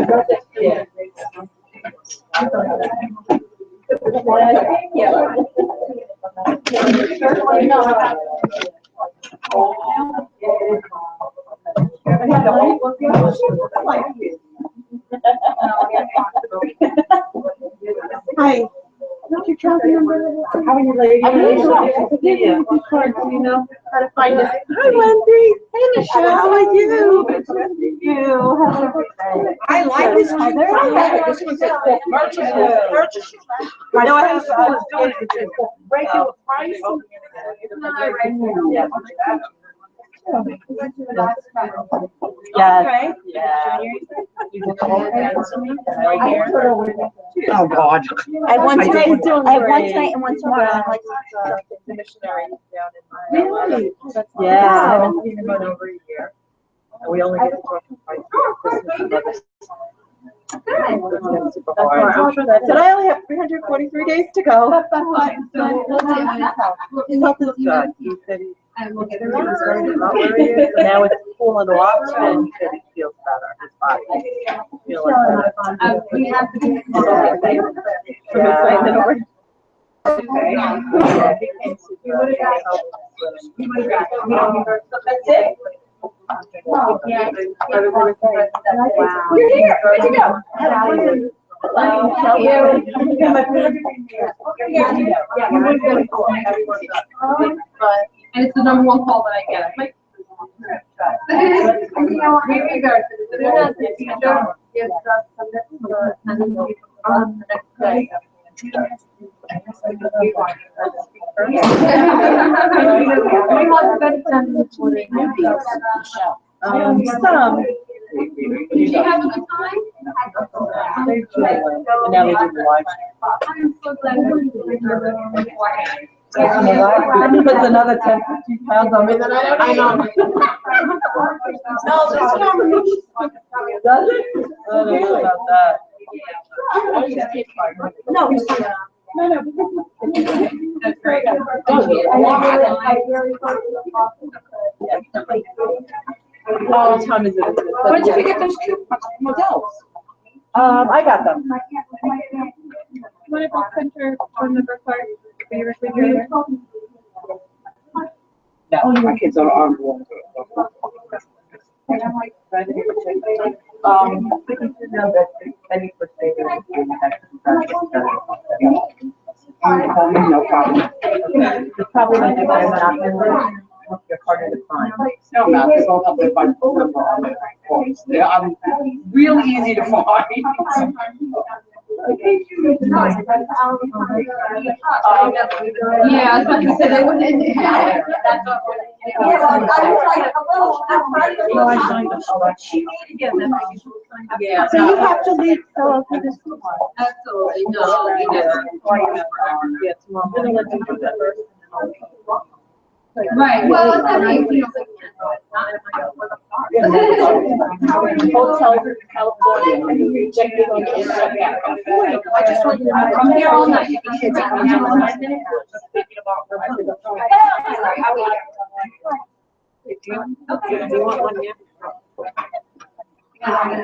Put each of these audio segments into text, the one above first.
Yeah. Hi. What's your tracking number? How are you, lady? I'm really sorry. You know how to find us. Hi, Wendy. Hey, Michelle. How are you? Good to see you. How's everything? I like this one. This one's at purchase. My No, I friend have was doing it. It's regular price. Yes. Yeah. Oh, God. I have one I tonight. did. I have one tonight and one tomorrow. I'm like, The missionary down in my. Really? Yeah. I Wow. haven't seen him in over a year. And we only get to talk twice for Christmas and Mother's Day. It's been super hard. But I only have 343 days to go. His health is good. He said he was worried about where he is, but now it's cooling off, and he said he feels better. His body feels better. we have to do Yeah. That's it? Yeah. Wow. You're here. Where'd you go? Hello. How are you? And it's the number one call that I get. Like, here we go. The teacher gives us some on the next day. Some. Did you have a good time? They're chilling. And now they do the live stream. I'm so glad we're Puts another 10, 15 pounds on me that I don't know. No, that's not me. Does it? I don't know about that. No, That's great. What time is it? When did you get those coupons, models? I got them. Want to center phone number card for your refrigerator? No, my kids are on board. Penny for saving. No problem. It's probably like if I'm not in there, you're harder to find. No, not, they both have their phone number on their phones. Yeah, I'm really easy to find. Yeah, I was about to say they wouldn't. Yeah. So you have to leave, so for this one. Absolutely, no, we didn't. Yeah, tomorrow. I'm gonna let them do that first. Right, well, it's not like, you know. Hotel California. Check it on Instagram. I just want you to know, I'm here all night. The kids are coming down in 5 minutes. Just thinking about her. Okay. Do you want one here?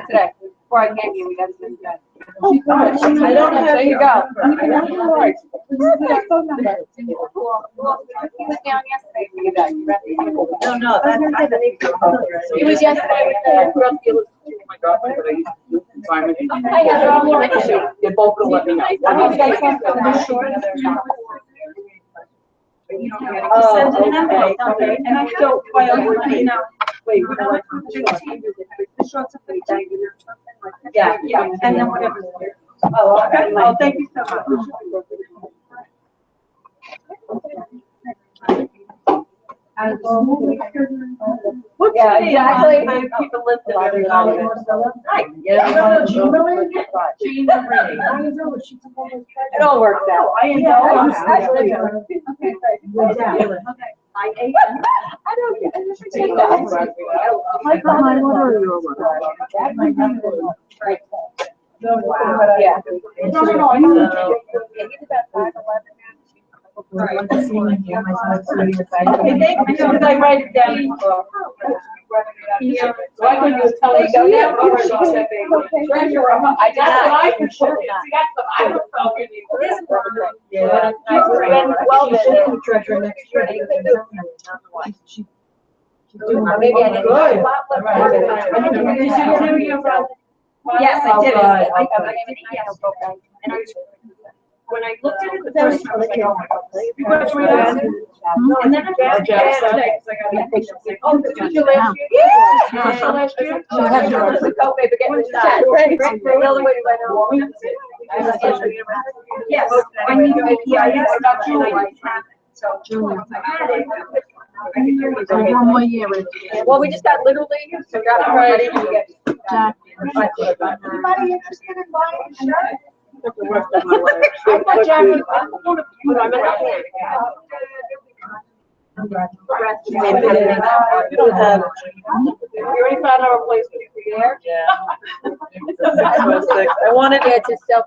Today, before I came here, we got to send that. I don't have. There you go. He was down yesterday for you guys. No, no, that's. He was yesterday. My girlfriend, but I used to do environment. They're both gonna let me know. Oh, okay. And I still, Wait, the shorts are pretty tight, or something like that. Yeah. Yeah, and then whatever. Oh, okay. Oh, thank you so much. What's Yeah, the name? exactly. I keep a list of Right. Yeah. Jean and Renee. It all works out. I am. I don't get it. Like, what are you? Yeah. No, I know. Okay, thank you. Should I write it down? Why couldn't you tell me? Treasurer, I just, I can show you. See, that's what I don't know. Yeah. Well, Treasurer next year. Maybe I didn't. Good. Yes, I did. Oh, God. I did it yesterday. And when I looked at it the first time, I was like, oh my God. You graduated? And then I got Jackson. oh, did you last year? Yeah. Yeah. Last year? She was a co-pay, but getting started. The other way right now. Yes, I need to make, yeah, I got you, I happened, so. I had it. One more year. Well, we just got Little League, so got it ready. Anybody interested in buying a shirt? I thought Jack was, I'm gonna put on it. You don't have. We already found our place for you there. Yeah. I wanted Yeah, to self.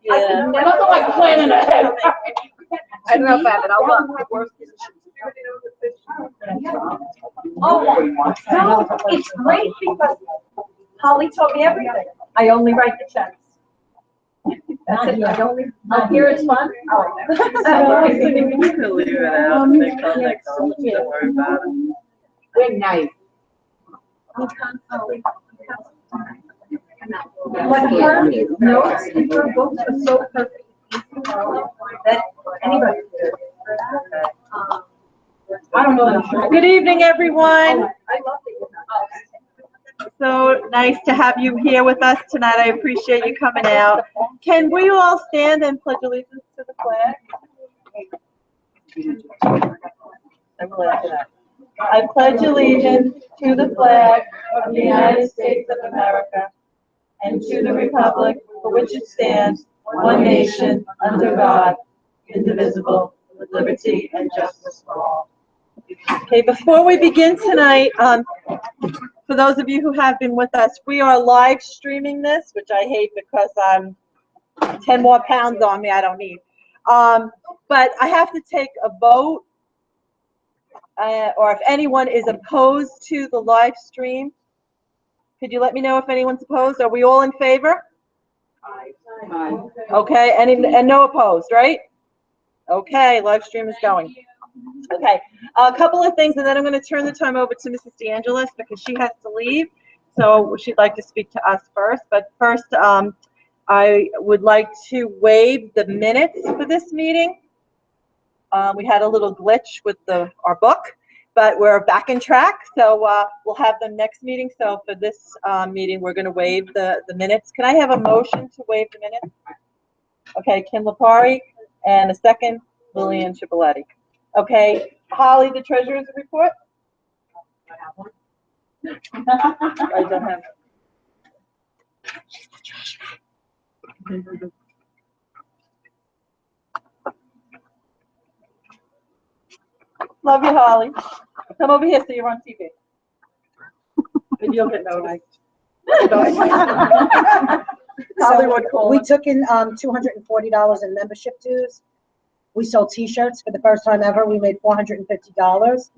Yeah. Nothing like planning ahead. I don't know if I have it, I'll look. Oh, no, it's great because Holly told me everything. I only write the checks. That's it, I only, here it's fun. You can leave it out. They come next week. Don't worry about it. Good night. But her notes in her books are so perfect. That anybody. I don't know. Good evening, everyone. I love it. So nice to have you here with us tonight. I appreciate you coming out. Can we all stand and pledge allegiance to the flag? I pledge allegiance to the flag of the United States of America and to the republic for which it stands, one nation, under God, indivisible, with liberty and justice for all. Okay, before we begin tonight, for those of you who have been with us, we are live streaming this, which I hate because 10 more pounds on me I don't need. But I have to take a vote, or if anyone is opposed to the live stream, could you let me know if anyone's opposed? Are we all in favor? Okay, and no opposed, right? Okay, live stream is going. Okay, a couple of things, and then I'm going to turn the time over to Mrs. DeAngelis because she has to leave. So she'd like to speak to us first. But first, I would like to waive the minutes for this meeting. We had a little glitch with our book, but we're back in track. So we'll have them next meeting. So for this meeting, we're going to waive the minutes. Can I have a motion to waive the minutes? Okay, Kim Lapari, and a second, Lillian Chipoletti. Okay, Holly, the treasurer's report? I don't have. Love you, Holly. Come over here so you're on TV. And you'll get noticed. Hollywood So we took in $240 in membership dues. We sold T-shirts for the first time ever. We made $450.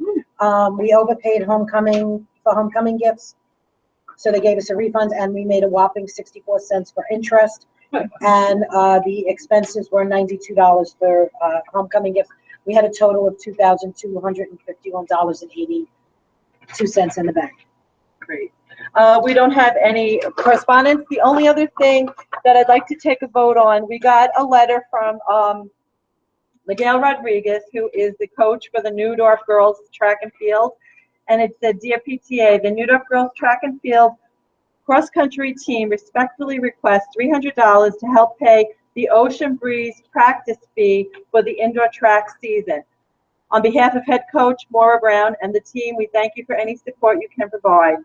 We overpaid homecoming gifts, so they gave us a refund, and we made a whopping 64 cents for interest. And the expenses were $92 for homecoming gifts. We had a total of $2,251.82 in the bank. Great. We don't have any correspondence. The only other thing that I'd like to take a vote on, we got a letter from Miguel Rodriguez, who is the coach for the Neudorf girls track and field. And it said, "Dear PTA, the Neudorf girls track and field cross-country team respectfully requests $300 to help pay the Ocean Breeze practice fee for the indoor track season. On behalf of head coach Maura Brown and the team, we thank you for any support you can provide."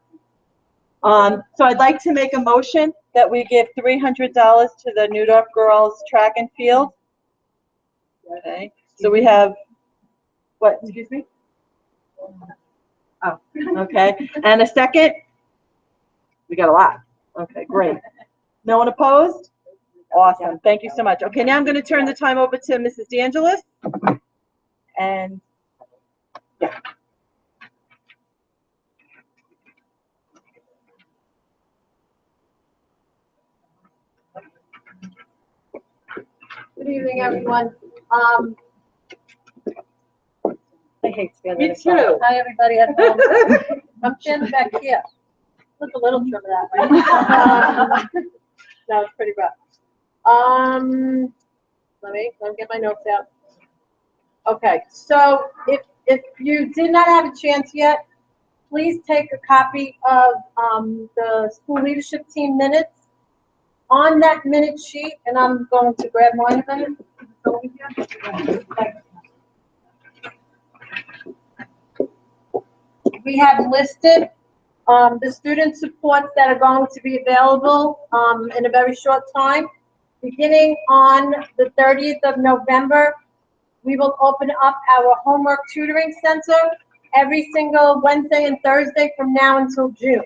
So I'd like to make a motion that we give $300 to the Neudorf girls track and field. Okay, so we have, what, excuse me? Oh, okay, and a second? We got a lot. Okay, great. No one opposed? Awesome, thank you so much. Okay, now I'm going to turn the time over to Mrs. DeAngelis. And yeah. Good evening, everyone. I hate standing. Me too. Hi, everybody at home. I'm standing back here. Look a little trim that way. That was pretty rough. Let me get my notes out. Okay, so if you did not have a chance yet, please take a copy of the school leadership team minutes. On that minute sheet, and I'm going to grab mine a minute. Over here. We have listed the student supports that are going to be available in a very short time. Beginning on the 30th of November, we will open up our homework tutoring center every single Wednesday and Thursday from now until June.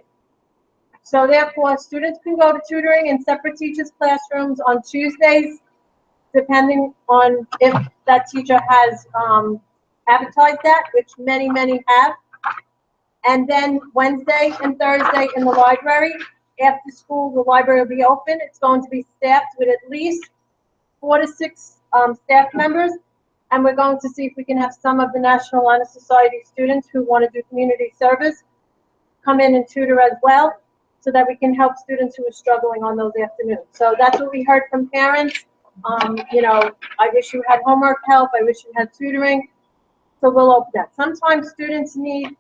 So therefore, students can go to tutoring in separate teachers' classrooms on Tuesdays, depending on if that teacher has advertised that, which many have. And then Wednesday and Thursday in the library. After school, the library will be open. It's going to be staffed with at least 4 to 6 staff members. And we're going to see if we can have some of the National Honor Society students who want to do community service come in and tutor as well, so that we can help students who are struggling on those afternoons. So that's what we heard from parents. You know, I wish you had homework help. I wish you had tutoring. So we'll open that. Sometimes students need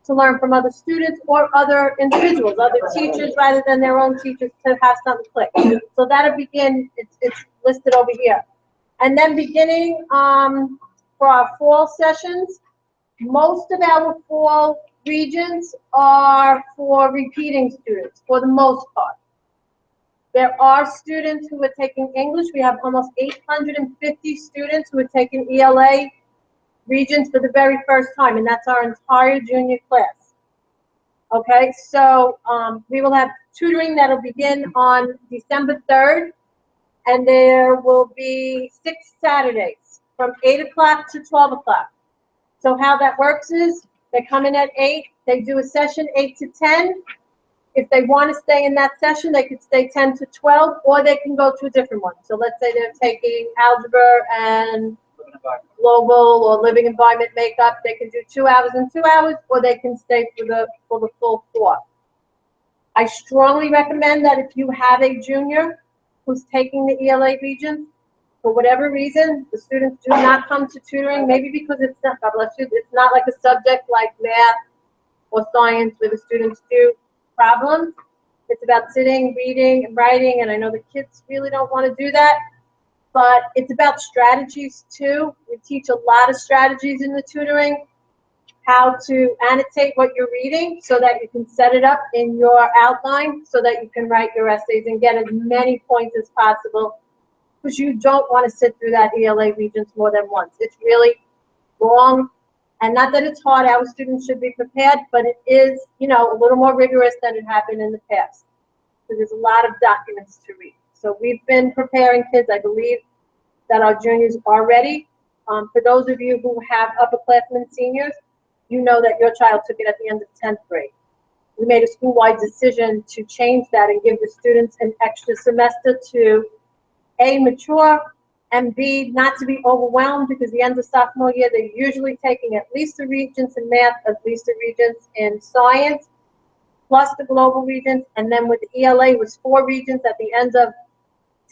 to learn from other students or other individuals, other teachers, rather than their own teachers, to have something click. So that'll begin, it's listed over here. And then beginning for our fall sessions, most of our fall regions are for repeating students, for the most part. There are students who are taking English. We have almost 850 students who are taking ELA regions for the very first time, and that's our entire junior class. Okay, so we will have tutoring that'll begin on December 3rd, and there will be 6 Saturdays from 8 o'clock to 12 o'clock. So how that works is they come in at 8, they do a session 8 to 10. If they want to stay in that session, they could stay 10 to 12, or they can go to a different one. So let's say they're taking algebra and global or living environment makeup. They can do 2 hours and 2 hours, or they can stay for the full 4. I strongly recommend that if you have a junior who's taking the ELA region, for whatever reason, the students do not come to tutoring, maybe because it's not, God bless you, it's not like a subject like math or science where the students do problems. It's about sitting, reading, and writing, and I know the kids really don't want to do that, but it's about strategies too. We teach a lot of strategies in the tutoring, how to annotate what you're reading so that you can set it up in your outline so that you can write your essays and get as many points as possible, because you don't want to sit through that ELA regions more than once. It's really long, and not that it's hard. Our students should be prepared, but it is, you know, a little more rigorous than it had been in the past. So there's a lot of documents to read. So we've been preparing kids. I believe that our juniors are ready. For those of you who have upperclassmen seniors, you know that your child took it at the end of 10th grade. We made a school-wide decision to change that and give the students an extra semester to A, mature, and B, not to be overwhelmed, because the end of sophomore year, they're usually taking at least the regents in math, at least the regents in science, plus the global regents, and then with the ELA, it was 4 regents at the end of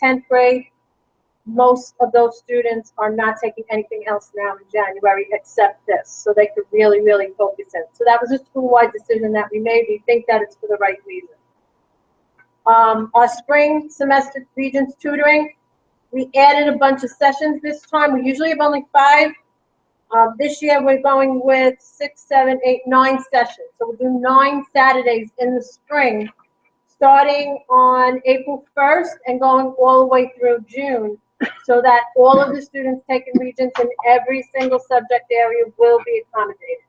10th grade. Most of those students are not taking anything else now in January except this, so they could really focus in. So that was a school-wide decision that we made. We think that it's for the right reason. Our spring semester regents tutoring, we added a bunch of sessions this time. We usually have only 5. This year we're going with 6, 7, 8, 9 sessions. So we'll do 9 Saturdays in the spring, starting on April 1st and going all the way through June, so that all of the students taking regents in every single subject area will be accommodated.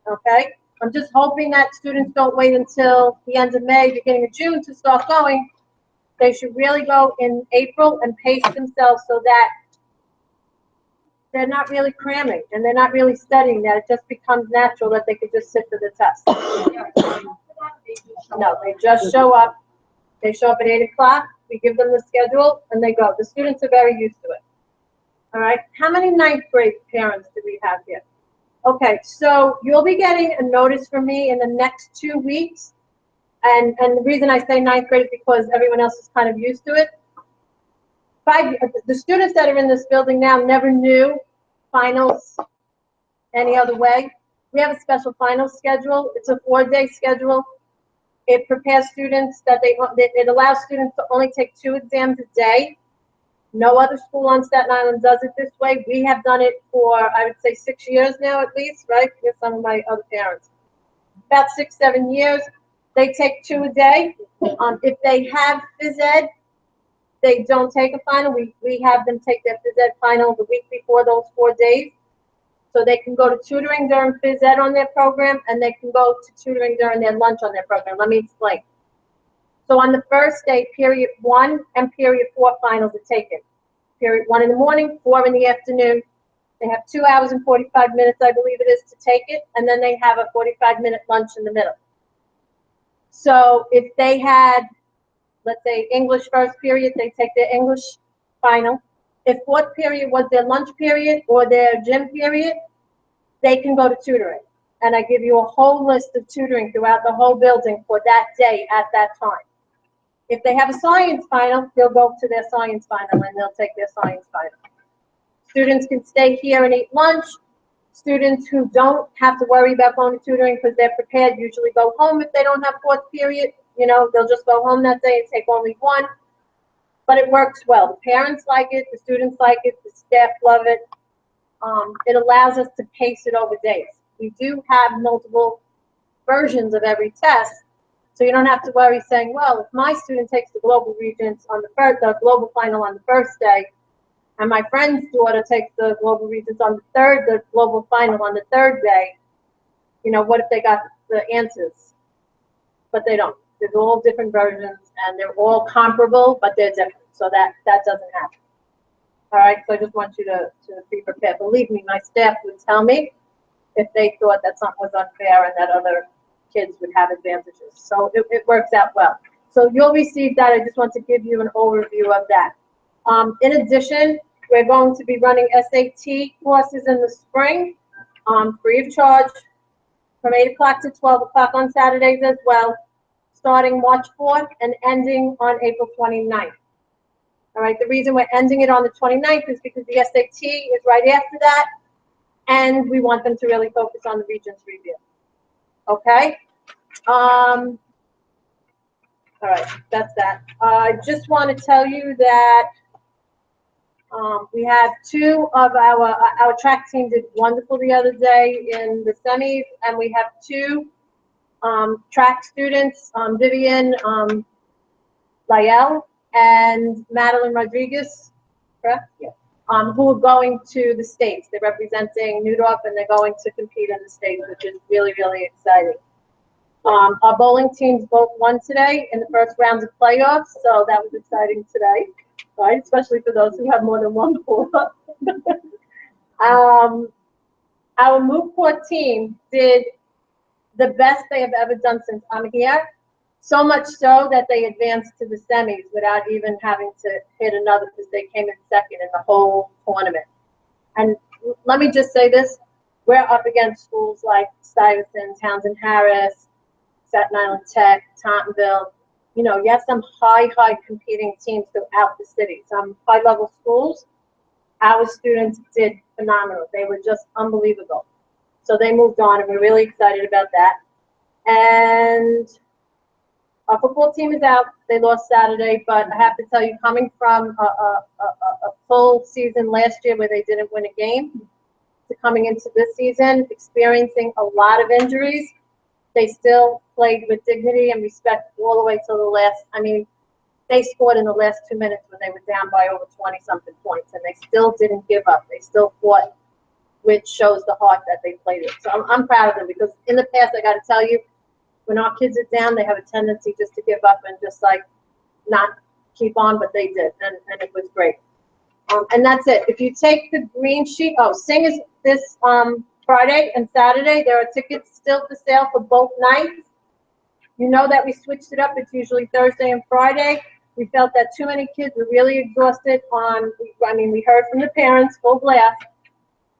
Okay? I'm just hoping that students don't wait until the end of May, beginning of June to start going. They should really go in April and pace themselves so that they're not really cramming and they're not really studying, that it just becomes natural that they could just sit for the test. No, they just show up. They show up at 8 o'clock, we give them the schedule, and they go. The students are very used to it. All right, how many ninth grade parents do we have here? Okay, so you'll be getting a notice from me in the next 2 weeks. And the reason I say ninth grade is because everyone else is kind of used to it. The students that are in this building now never knew finals any other way. We have a special finals schedule. It's a 4-day schedule. It prepares students that it allows students to only take 2 exams a day. No other school on Staten Island does it this way. We have done it for, I would say, 6 years now at least, right? With some of my other parents. About 6, 7 years. They take 2 a day. If they have phys ed, they don't take a final. We have them take their phys ed final the week before those 4 days. So they can go to tutoring during phys ed on their program, and they can go to tutoring during their lunch on their program. Let me explain. So on the first day, period 1 and period 4 finals are taken. Period 1 in the morning, 4 in the afternoon. They have 2 hours and 45 minutes, I believe it is, to take it, and then they have a 45-minute lunch in the middle. So if they had, let's say, English first period, they take their English final. If fourth period was their lunch period or their gym period, they can go to tutoring. And I give you a whole list of tutoring throughout the whole building for that day at that time. If they have a science final, they'll go to their science final and they'll take their science final. Students can stay here and eat lunch. Students who don't have to worry about going to tutoring because they're prepared usually go home if they don't have fourth period. You know, they'll just go home that day and take only 1. But it works well. The parents like it, the students like it, the staff love it. It allows us to pace it over days. We do have multiple versions of every test, so you don't have to worry saying, well, if my student takes the global regents on the global final on the first day, and my friend's daughter takes the global regents on the global final on the 3rd day, you know, what if they got the answers? But they don't. There's all different versions, and they're all comparable, but they're different. So that doesn't happen. All right, so I just want you to be prepared. Believe me, my staff would tell me if they thought that something was unfair and that other kids would have advantages. So it works out well. So you'll receive that. I just want to give you an overview of that. In addition, we're going to be running SAT courses in the spring, free of charge, from 8 o'clock to 12 o'clock on Saturdays as well, starting March 4th and ending on April 29th. All right, the reason we're ending it on the 29th is because the SAT is right after that, and we want them to really focus on the Regents review. Okay? All right, that's that. I just want to tell you that we have 2 of our track team did wonderful the other day in the semis, and we have 2 track students, Vivian Lyell and Madeline Rodriguez, correct? Yeah. Who are going to the States. They're representing Newdorf, and they're going to compete in the States, which is really, really exciting. Our bowling teams both won today in the first rounds of playoffs, so that was exciting today, right? Especially for those who have more than 1 ball. Our move court team did the best they have ever done since I'm here. So much so that they advanced to the semis without even having to hit another, because they came in second in the whole tournament. And let me just say this, we're up against schools like Stuyvesant, Townsend Harris, Staten Island Tech, Tottenville. You know, you have some high competing teams throughout the city, some high-level schools. Our students did phenomenal. They were just unbelievable. So they moved on, and we're really excited about that. And our football team is out. They lost Saturday, but I have to tell you, coming from a full season last year where they didn't win a game, to coming into this season, experiencing a lot of injuries, they still played with dignity and respect all the way till the last. I mean, they scored in the last 2 minutes when they were down by over 20-something points, and they still didn't give up. They still fought, which shows the heart that they played with. So I'm proud of them, because in the past, I got to tell you, when our kids are down, they have a tendency just to give up and just like not keep on, but they did, and it was great. And that's it. If you take the green sheet, Sing is this, Friday and Saturday. There are tickets still for sale for both nights. You know that we switched it up. It's usually Thursday and Friday. We felt that too many kids were really exhausted we heard from the parents, full blast.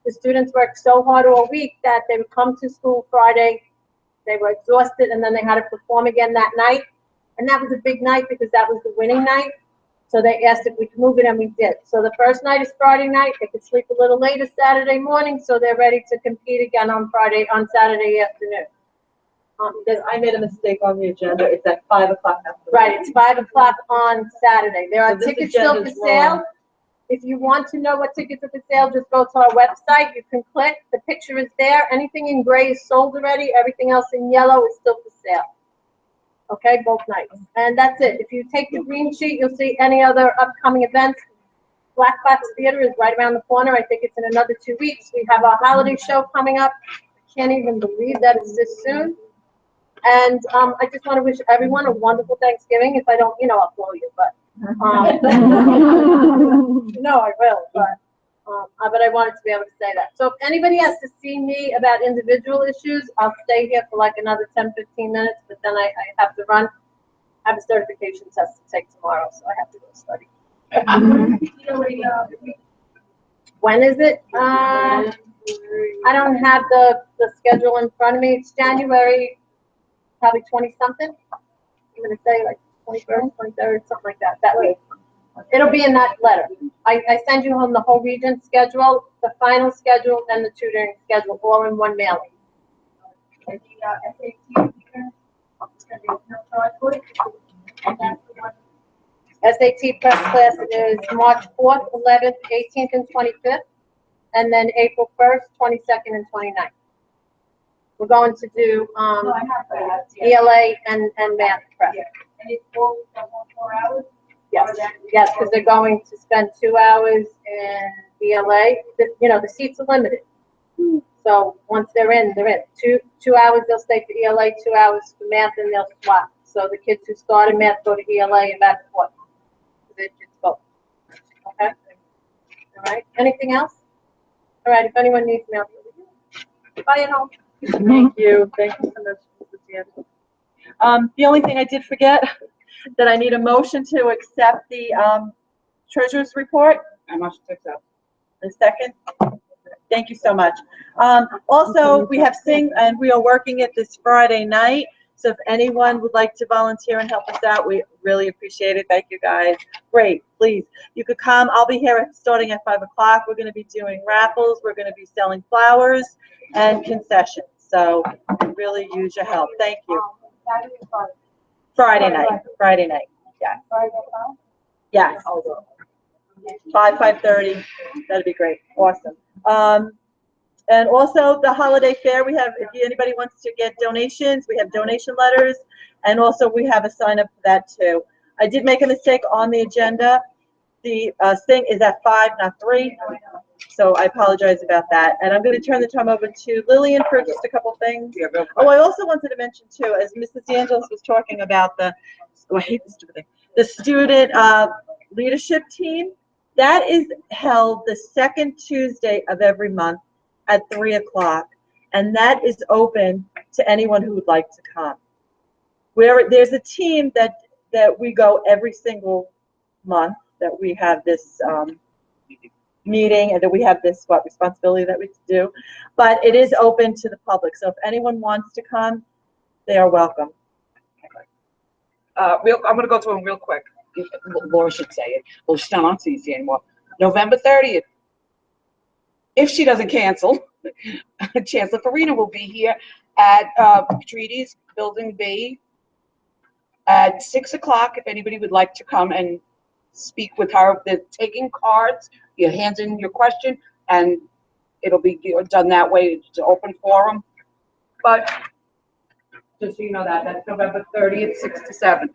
The students worked so hard all week that they would come to school Friday, they were exhausted, and then they had to perform again that night. And that was a big night because that was the winning night. So they asked if we could move it, and we did. So the first night is Friday night. They could sleep a little later Saturday morning, so they're ready to compete again on Saturday afternoon. Because I made a mistake on the agenda. It's at 5 o'clock after. Right, it's 5 o'clock on Saturday. There are So this tickets still for agenda's sale. wrong. If you want to know what tickets are for sale, just go to our website. You can click. The picture is there. Anything in gray is sold already. Everything else in yellow is still for sale. Okay, both nights. And that's it. If you take the green sheet, you'll see any other upcoming events. Black Box Theater is right around the corner. I think it's in another 2 weeks. We have our holiday show coming up. I can't even believe that it's this soon. And I just want to wish everyone a wonderful Thanksgiving. If I don't, I'll blow you, but no, I will. But I wanted to be able to say that. So if anybody has to see me about individual issues, I'll stay here for like another 10, 15 minutes. But then I have to run. I have a certification test to take tomorrow, so I have to go study. When is it? I don't have the schedule in front of me. It's January, probably 20-something. I'm going to say like 21st, 23rd, something like that. That way, it'll be in that letter. I send you home the whole region schedule, the final schedule, and the tutoring schedule, all in one mailing. SAT prep class is March 4th, 11th, 18th, and 25th, and then April 1st, 22nd, and 29th. We're going to do ELA and math prep. And it's all 4 hours? Yes, because they're going to spend 2 hours in ELA. The seats are limited. So once they're in, they're in. Two hours they'll stay for ELA, 2 hours for math, and they'll swap. So the kids who start in math go to ELA and back and forth. It's both. Okay? All right. Anything else? All right. If anyone needs me, I'll be over here. Bye at home. Thank you. Thank you so much, Mrs. D'Angelo. The only thing I did forget that I need a motion to accept the treasurer's report. I must accept. A second. Thank you so much. Also, we have Sing, and we are working it this Friday night. So if anyone would like to volunteer and help us out, we really appreciate it. Thank you, guys. Great, please. You could come. I'll be here starting at 5 o'clock. We're going to be doing raffles. We're going to be selling flowers and concessions. So really use your help. Thank you. Friday night. Friday night. Yeah. Yes. 5:30. That'd be great. Awesome. And also the holiday fair, we have, if anybody wants to get donations, we have donation letters, and also we have a sign up for that too. I did make a mistake on the agenda. The thing is at 5, not 3. So I apologize about that. And I'm going to turn the time over to Lillian for just a couple things. Oh, I also wanted to mention too, as Mrs. D'Angelos was talking about I hate this stupid thing, the student leadership team. That is held the second Tuesday of every month at 3 o'clock, and that is open to anyone who would like to come. There's a team that we go every single month, that we have this meeting, and that we have this responsibility that we do, but it is open to the public. So if anyone wants to come, they are welcome. I'm going to go through them real quick. Laura should say it. Well, she's not on CC anymore. November 30th. If she doesn't cancel, Chancellor Farina will be here at Treaties Building B at 6 o'clock. If anybody would like to come and speak with her, they're taking cards. You hand in your question, and it'll be done that way. It's an open forum. But just so you know that's November 30th, 6 to 7.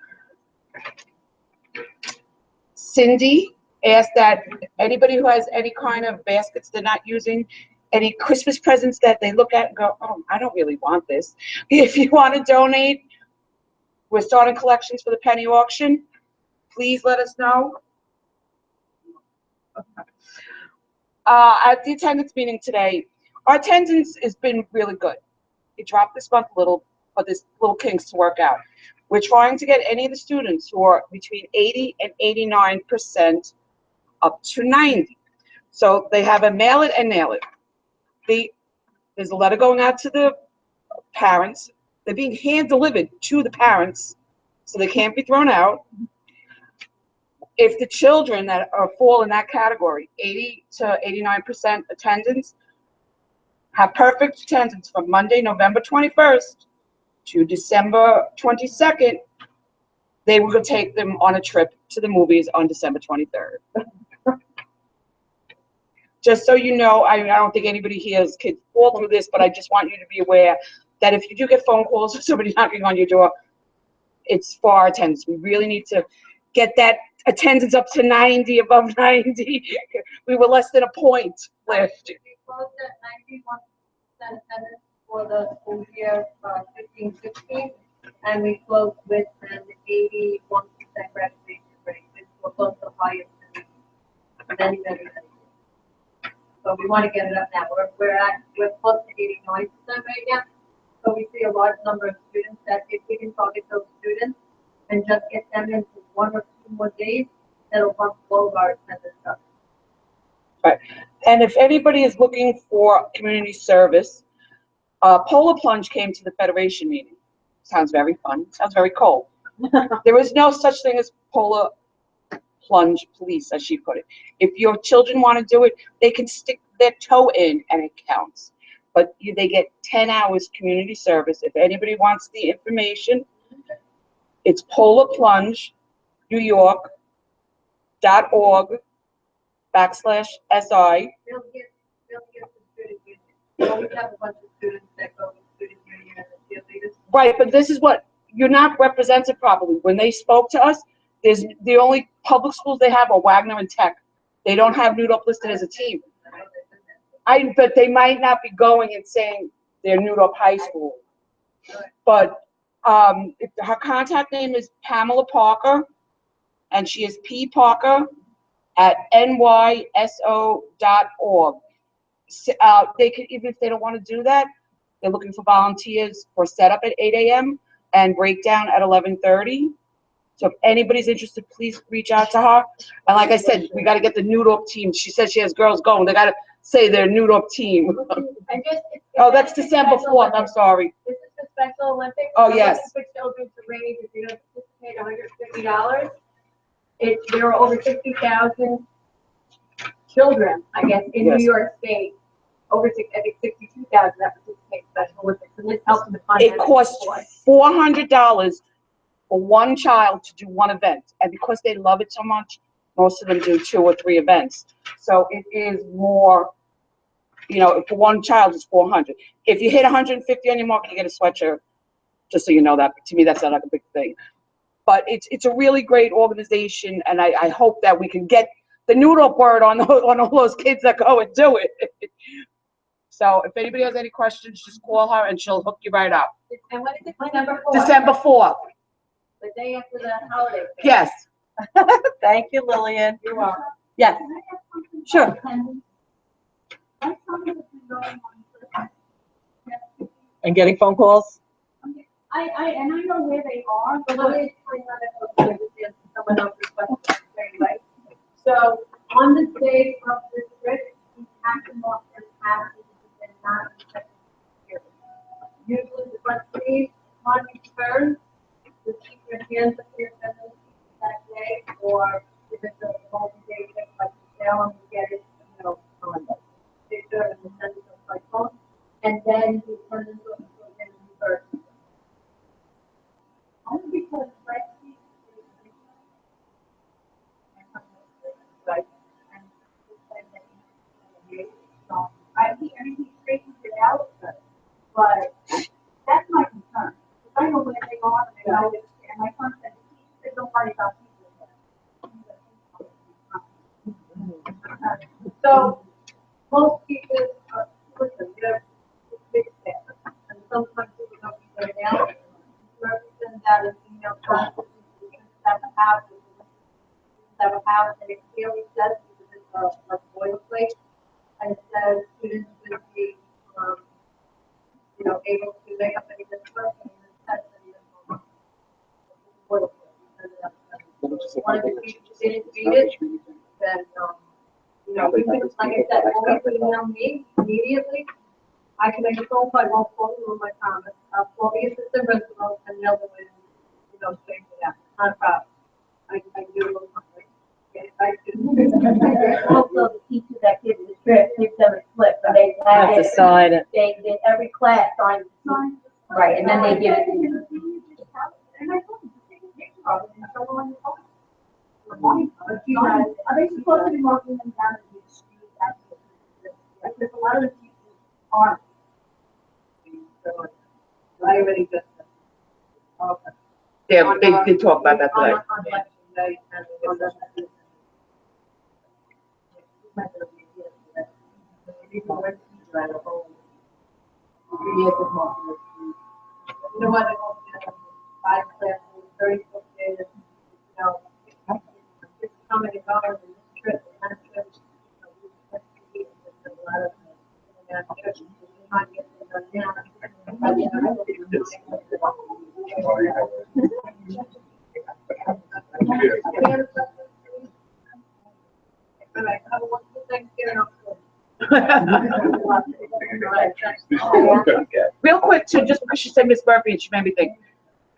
Cindy asked that anybody who has any kind of baskets they're not using, any Christmas presents that they look at and go, oh, I don't really want this. If you want to donate, we're starting collections for the penny auction. Please let us know. At the attendance meeting today, our attendance has been really good. It dropped this month a little, but there's little kinks to work out. We're trying to get any of the students who are between 80 and 89% up to 90. So they have a mail it and nail it. There's a letter going out to the parents. They're being hand delivered to the parents, so they can't be thrown out. If the children that fall in that category, 80 to 89% attendance, have perfect attendance from Monday, November 21st to December 22nd, they will take them on a trip to the movies on December 23rd. Just so you know, I don't think anybody here has kids fall through this, but I just want you to be aware that if you do get phone calls or somebody knocking on your door, it's for our attendance. We really need to get that attendance up to 90, above 90. We were less than a point last year. We closed at 91% attendance for the school year 15-16, and we closed with an 81% graduation rate, which was close to the highest in many. So we want to get it up now. We're close to 89% right now. So we see a large number of students that if we can target those students and just get them into 1 or 2 more days, that'll bump both our attendance up. Right. And if anybody is looking for community service, Polar Plunge came to the Federation meeting. Sounds very fun. Sounds very cold. There is no such thing as Polar Plunge police, as she put it. If your children want to do it, they can stick their toe in and it counts. But they get 10 hours community service. If anybody wants the information, it's Polar Plunge, New York.org/SI. They'll get the student union. We always have a bunch of students that go to student union and the cheerleaders. Right, but this is what, you're not represented properly. When they spoke to us, there's the only public schools they have are Wagner and Tech. They don't have Newt listed as a team. But they might not be going and saying they're Newt High School. But if her contact name is Pamela Parker, and she is pparker@nyso.org. They could, even if they don't want to do that, they're looking for volunteers for setup at 8 a.m. and breakdown at 11:30. So if anybody's interested, please reach out to her. And like I said, we got to get the Newt team. She says she has girls going. They got to say they're Newt team. And just, Oh, that's December 4th. I'm sorry. This is the Special Olympics. Oh, yes. For children to range, if you don't participate, $150. There are over 60,000 children, I guess, in Yes. New York State. I think 62,000 that participate in Special Olympics, and this helps them to fund. It costs $400 for one child to do one event. And because they love it so much, most of them do 2 or 3 events. So it is more, for one child it's $400. If you hit 150 on your mark, you get a sweatshirt. Just so you know that. To me, that's not like a big thing. But it's a really great organization, and I hope that we can get the Newt word on all those kids that go and do it. So if anybody has any questions, just call her and she'll hook you right up. And when is it, December 4th? December 4th. The day after the holiday. Yes. Thank you, Lillian. You're welcome. Yes, sure. And getting phone calls? I know where they are, but let me explain that if someone else requested anyway. So on the day of the trip, the action officers have to be not here. Usually the front seat on turn, the keep your hands up here that day, or if it's a multi-day trip like the sale and you get it, on the picture and the send it by phone, and then you turn it into a reverse. Only because Lexi is right, and I think everything straightens it out, but that's my concern. I know where they are, and I know it, and my son said, don't worry about people. So, most teachers are, listen, they're big steps, and sometimes people don't be there now. Represent that as email process, have a house, and it clearly says a boilerplate. And it says students would be, you know, able to make up any difference and test any difference. One of the teachers didn't read it, then, you know, you can, like I said, always email me immediately. I can make a phone call, I won't call you on my comments. I'll call the assistant principal and they'll go in, you know, straight to that. Not a problem. I do it all the time. Yes, I do. Also, the teacher that gives the script, gives them a slip, and they Have have to it, sign it. they did every class signs. Right, and then they give it to you. Are they supposed to be marking them down in the street? Because a lot of the teachers aren't. I already just. Okay. Yeah, they did talk about that today. On election day and on the. You know what, I hope you have 5 classes, 34 days, you know, it's coming and going, and this trip, and that trip, you know, there's a lot of, that trip, you might get them done now. But, you know, I hope you do. Any other questions? All right, have a wonderful Thanksgiving. Real quick, too, just because she said Miss Murphy and she made me think,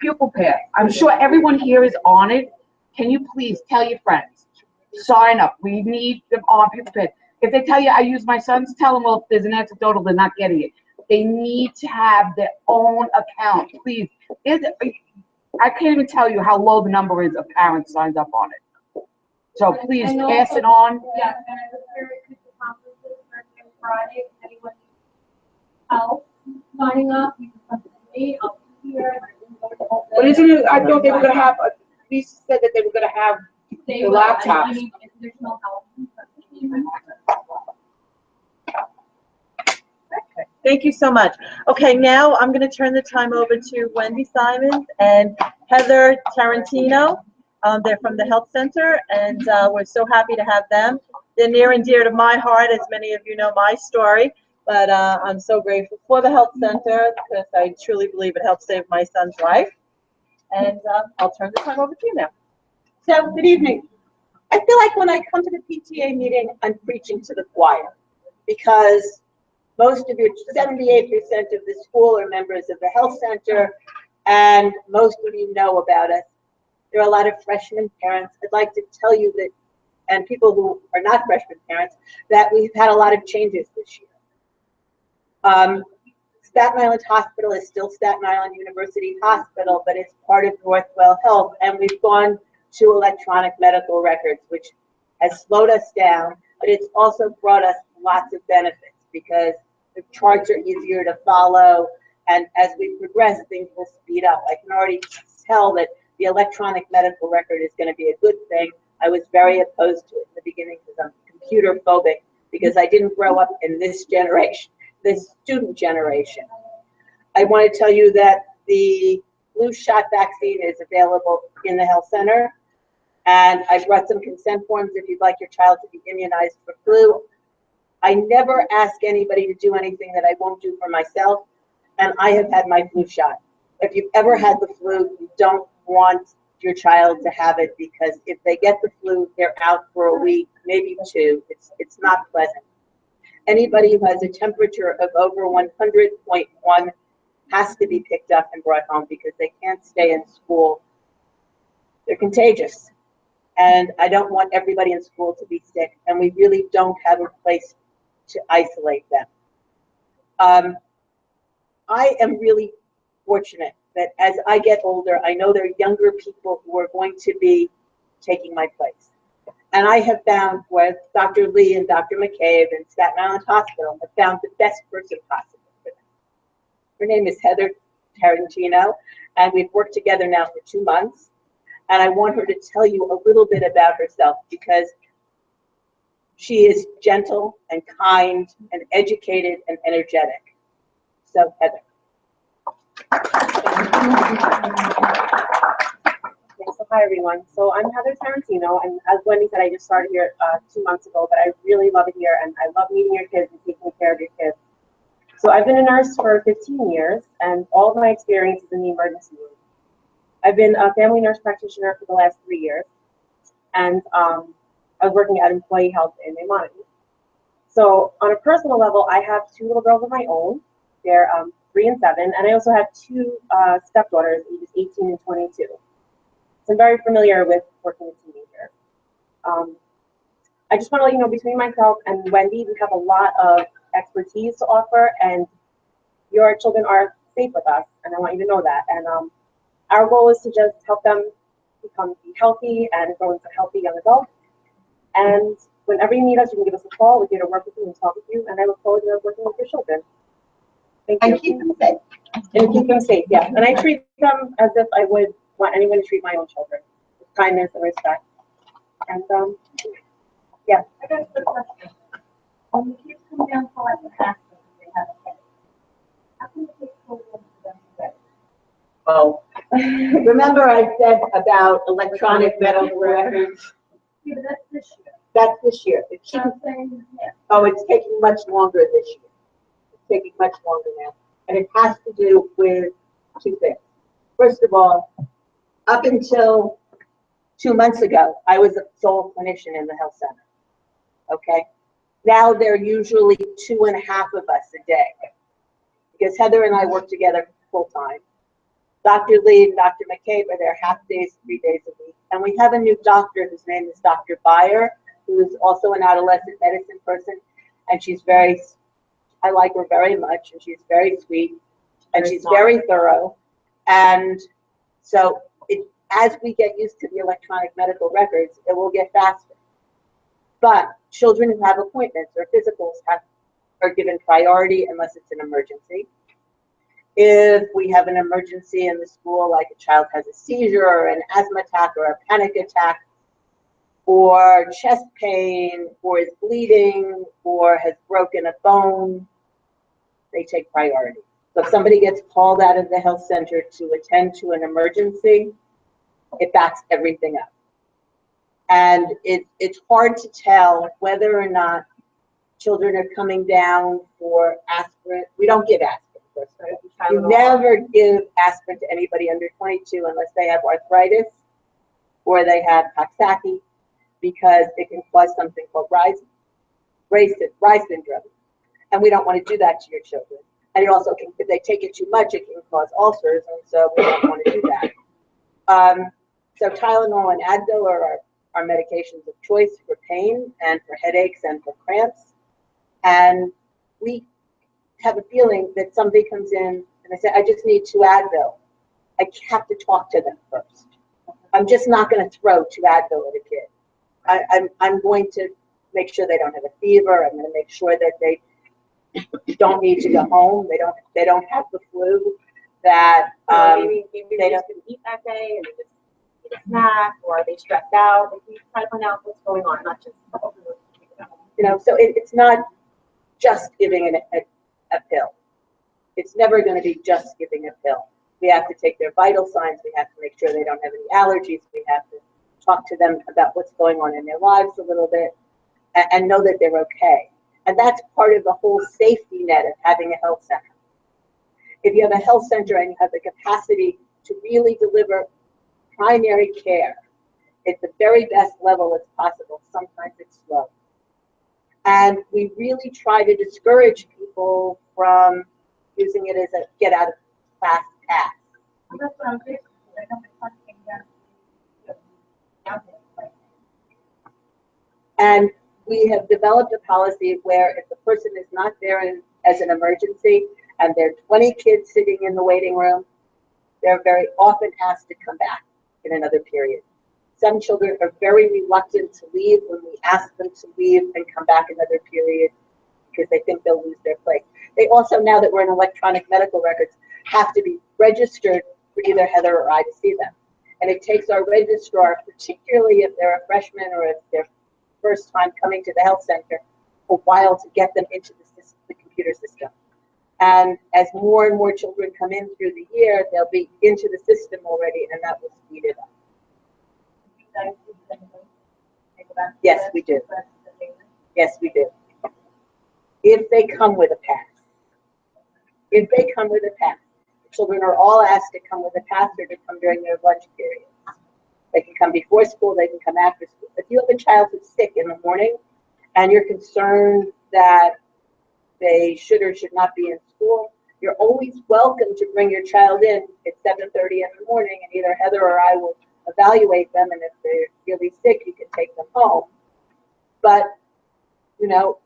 pupil pair. I'm sure everyone here is on it. Can you please tell your friends, sign up. We need them on pupil pair. If they tell you I use my son's, tell them, well, if there's an anecdotal, they're not getting it. They need to have their own account, please. I can't even tell you how low the number is of parents signed up on it. So please And pass also- it on. Yeah, and I was very good to conferences Thursday and Friday, if anyone needs help signing up, you can come to me, I'll be here. But isn't it, I thought they were gonna have, Lisa said that they were gonna have They the will, and laptops. I need additional help. Thank you so much. Okay, now I'm going to turn the time over to Wendy Simons and Heather Tarantino. They're from the Health Center, and we're so happy to have them. They're near and dear to my heart, as many of you know my story, but I'm so grateful for the Health Center because I truly believe it helped save my son's life. And I'll turn the time over to you now. So, good evening. I feel like when I come to the PTA meeting, I'm preaching to the choir because most of you, 78% of the school are members of the health center, and most of you know about us. There are a lot of freshman parents. I'd like to tell you that, and people who are not freshman parents, that we've had a lot of changes this year. Staten Island Hospital is still Staten Island University Hospital, but it's part of Northwell Health, and we've gone to electronic medical records, which has slowed us down, but it's also brought us lots of benefits because the charts are easier to follow, and as we progress, things will speed up. I can already tell that the electronic medical record is going to be a good thing. I was very opposed to it in the beginning because I'm computer phobic, because I didn't grow up in this generation, this student generation. I want to tell you that the flu shot vaccine is available in the health center, and I brought some consent forms if you'd like your child to be immunized for flu. I never ask anybody to do anything that I won't do for myself, and I have had my flu shot. If you've ever had the flu, you don't want your child to have it, because if they get the flu, they're out for a week, maybe 2. It's not pleasant. Anybody who has a temperature of over 100.1 has to be picked up and brought home because they can't stay in school. They're contagious, and I don't want everybody in school to be sick, and we really don't have a place to isolate them. I am really fortunate that as I get older, I know there are younger people who are going to be taking my place. And I have found with Dr. Lee and Dr. McCabe and Staten Island Hospital, have found the best person possible for them. Her name is Heather Tarantino, and we've worked together now for 2 months. And I want her to tell you a little bit about herself, because she is gentle and kind and educated and energetic. So, Heather. Okay, so if I Hi, everyone. So I'm Heather Tarantino, and as Wendy said, I just started here 2 months ago, but I really love it here, and I love meeting your kids and taking care of your kids. So I've been a nurse for 15 years, and all of my experience is in the emergency room. I've been a family nurse practitioner for the last 3 years, and I was working at Employee Health in Maimonides. So on a personal level, I have 2 little girls of my own. They're 3 and 7, and I also have 2 stepdaughters, ages 18 and 22. So I'm very familiar with working with teenagers. I just want to let you know, between myself and Wendy, we have a lot of expertise to offer, and your children are safe with us, and I want you to know that. And our goal is to just help them be healthy and grow into healthy young adults. And whenever you need us, you can give us a call. We're here to work with you and talk with you, and I look forward to working with your children. Thank you. And keep them safe. And keep them safe, yes. And I treat them as if I would want anyone to treat my own children, with kindness and respect. And yeah. I got a quick question. When the kids come down for like an accident, they have a headache. How can the kids go in for them to get? Oh, remember I said about electronic medical records? Yeah, but that's this year. That's this year. It So keeps, I'm saying, yeah. oh, it's taking much longer this year. It's taking much longer now. And it has to do with 2 things. First of all, up until 2 months ago, I was a sole clinician in the health center. Okay? Now there are usually 2.5 of us a day, because Heather and I work together full time. Dr. Lee and Dr. McCabe are there half days, 3 days a week. And we have a new doctor whose name is Dr. Beyer, who is also an adolescent medicine person. And she's I like her very much, and she's very sweet, and she's very thorough. And so as we get used to the electronic medical records, it will get faster. But children who have appointments or physicals are given priority unless it's an emergency. If we have an emergency in the school, like a child has a seizure or an asthma attack or a panic attack, or chest pain, or is bleeding, or has broken a bone, they take priority. So if somebody gets called out of the health center to attend to an emergency, it backs everything up. And it's hard to tell whether or not children are coming down for aspirin. We don't give aspirin, first of all. You never give aspirin to anybody under 22 unless they have arthritis or they have Coxsackie, because it can cause something called Rye syndrome. And we don't want to do that to your children. And it also can, if they take it too much, it can cause ulcers, and so we don't want to do that. So Tylenol and Advil are our medications of choice for pain and for headaches and for cramps. And we have a feeling that somebody comes in and they say, I just need 2 Advil. I have to talk to them first. I'm just not going to throw 2 Advil at a kid. I'm going to make sure they don't have a fever. I'm going to make sure that they don't need to go home. They don't have the flu. That Maybe they they just didn't eat that day and they just eat a snack, or are they stressed out? Like, we try to find out what's going on, not just. so it's not just giving a pill. It's never going to be just giving a pill. We have to take their vital signs. We have to make sure they don't have any allergies. We have to talk to them about what's going on in their lives a little bit, and know that they're okay. And that's part of the whole safety net of having a health center. If you have a health center and you have the capacity to really deliver primary care at the very best level as possible, sometimes it's slow. And we really try to discourage people from using it as a get out of class pass. That's what I'm saying. I don't think something that's And we have developed a policy where if the person is not there as an emergency and there are 20 kids sitting in the waiting room, they're very often asked to come back in another period. Some children are very reluctant to leave when we ask them to leave and come back another period because they think they'll lose their place. They also, now that we're in electronic medical records, have to be registered for either Heather or I to see them. And it takes our registrar, particularly if they're a freshman or if they're first time coming to the health center, a while to get them into the computer system. And as more and more children come in through the year, they'll be into the system already, and that will speed it up. Yes, we do. Yes, we do. If they come with a pass. If they come with a pass. Children are all asked to come with a pass or to come during their lunch periods. They can come before school, they can come after school. If you have a child who's sick in the morning and you're concerned that they should or should not be in school, you're always welcome to bring your child in at 7:30 in the morning, and either Heather or I will evaluate them, and if they're really sick, you can take them home. But, you know,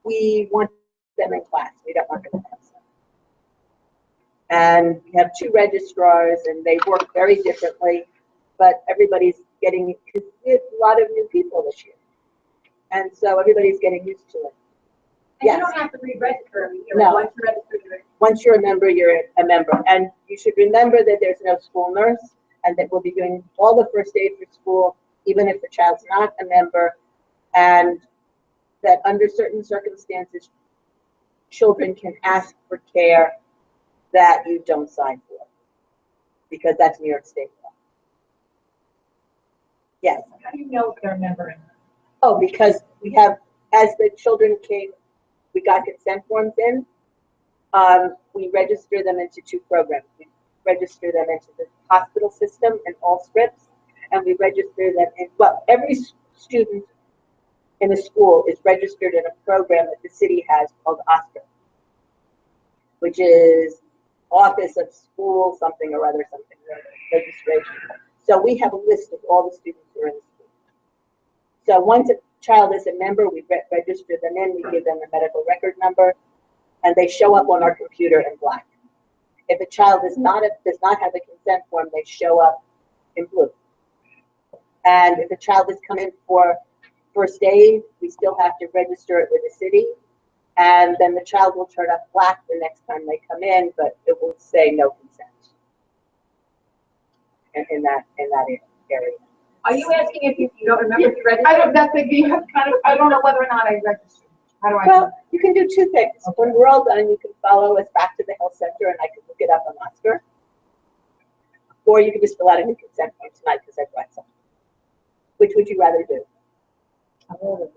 we want them in class. We don't want them in class. And we have 2 registrars, and they work very differently, but everybody's getting, because we have a lot of new people this year. And so everybody's getting used to it. And Yes. you don't have to re-register every year. No. Once you're registered, Once you're a member, you're a member. And you should remember that there's no school nurse, and that we'll be doing all the first aid for school, even if the child's not a member, and that under certain circumstances, children can ask for care that you don't sign for, because that's New York State law. Yes. how do you know if they're a member? Oh, because we have, as the children came, we got consent forms in, we register them into 2 programs. We register them into the hospital system in all scripts, and we register them in, well, every student in a school is registered in a program that the city has called OSCR, which is Office of School something or other, registration. So we have a list of all the students who are in the school. So once a child is a member, we register them in, we give them a medical record number, and they show up on our computer in black. If a child does not have a consent form, they show up in blue. And if a child is coming for first aid, we still have to register it with the city. And then the child will turn up black the next time they come in, but it will say no consent in that area. Are you asking if you don't remember if you registered? I don't, that's like, you have kind of, I don't know whether or not I registered. How do I? Well, you can do 2 things. When we're all done, you can follow us back to the health center, and I can look it up on OSCR. Or you can just fill out a new consent form tonight because I brought some. Which would you rather do? What?